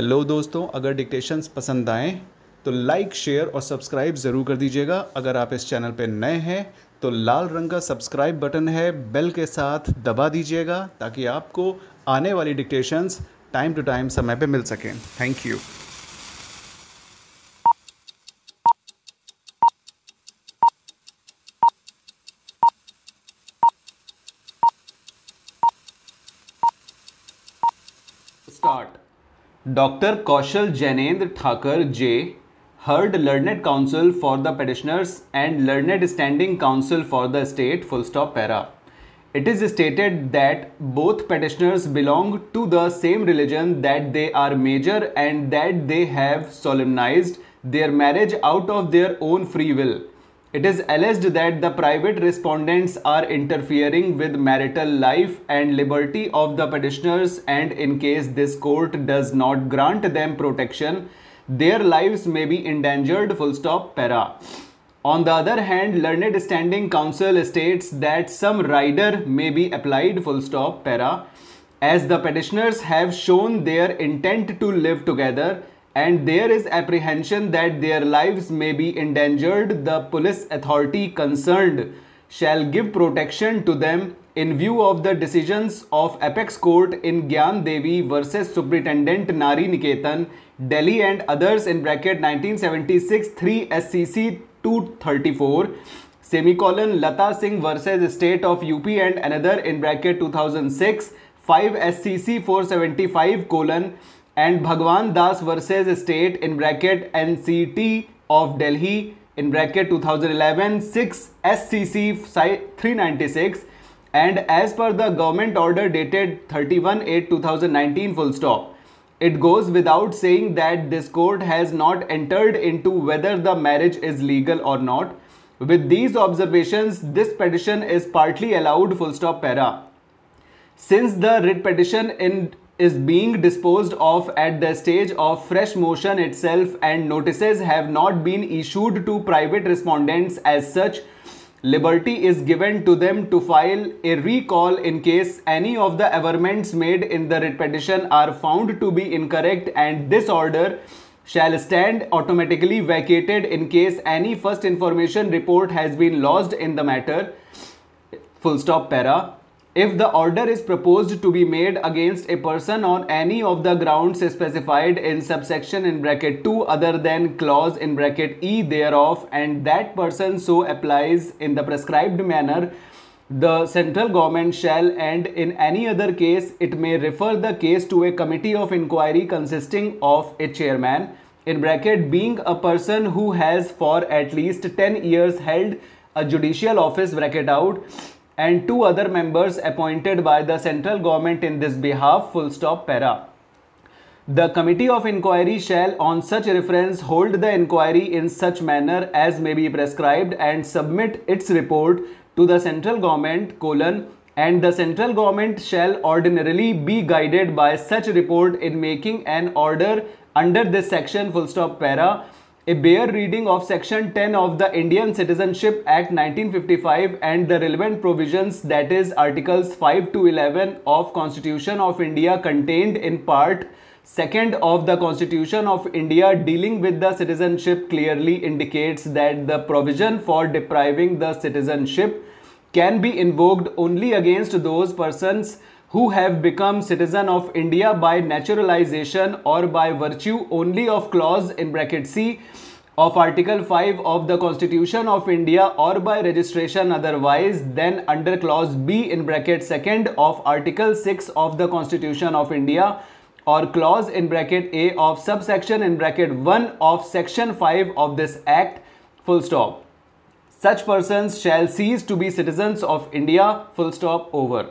Hello दोस्तों, अगर dictations पसंद आएँ तो लाइक, शेयर और सब्सक्राइब ज़रूर कर दीजिएगा। अगर आप इस चैनल पे नए हैं तो लाल रंग का सब्सक्राइब बटन है, बेल के साथ दबा दीजिएगा ताकि आपको आने वाली डिक्टेशंस टाइम टू टाइम समय पे मिल सकें। Thank you. Start. Dr. Kaushal Jainendra Thakur J. heard Learned Counsel for the petitioners and Learned Standing Counsel for the state. Full stop para. It is stated that both petitioners belong to the same religion, that they are major, and that they have solemnized their marriage out of their own free will. It is alleged that the private respondents are interfering with marital life and liberty of the petitioners, and in case this court does not grant them protection, their lives may be endangered. Full stop para. On the other hand, Learned Standing Counsel states that some rider may be applied. Full stop para. As the petitioners have shown their intent to live together and there is apprehension that their lives may be endangered, the police authority concerned shall give protection to them in view of the decisions of Apex Court in Gyan Devi versus Superintendent Nari Niketan, Delhi and others (1976) 3 SCC 234 semicolon Lata Singh versus State of UP and another (2006) 5 SCC 475 colon and Bhagwan Das versus State (NCT of Delhi (2011) 6 SCC 396 and as per the government order dated 31/8/2019. Full stop. It goes without saying that this court has not entered into whether the marriage is legal or not. With these observations, this petition is partly allowed. Full stop para. Since the writ petition is being disposed of at the stage of fresh motion itself and notices have not been issued to private respondents as such, liberty is given to them to file a recall in case any of the averments made in the writ petition are found to be incorrect, and this order shall stand automatically vacated in case any first information report has been lodged in the matter. Full stop para. If the order is proposed to be made against a person on any of the grounds specified in subsection (2) other than clause (E) thereof, and that person so applies in the prescribed manner, the central government shall, and in any other case, it may refer the case to a committee of inquiry consisting of a chairman (being a person who has for at least 10 years held a judicial office) and 2 other members appointed by the central government in this behalf. Full stop para. The committee of inquiry shall on such reference hold the inquiry in such manner as may be prescribed and submit its report to the central government and the central government shall ordinarily be guided by such report in making an order under this section. Full stop para. A bare reading of section 10 of the Indian Citizenship Act 1955 and the relevant provisions, that is articles 5 to 11 of Constitution of India contained in part 2nd of the Constitution of India dealing with the citizenship, clearly indicates that the provision for depriving the citizenship can be invoked only against those persons who have become citizen of India by naturalization or by virtue only of clause (C) of article 5 of the Constitution of India or by registration otherwise than under clause B (2) of article 6 of the Constitution of India or clause (A) of subsection (1) of section 5 of this act. Full stop. Such persons shall cease to be citizens of India. Full stop. Over.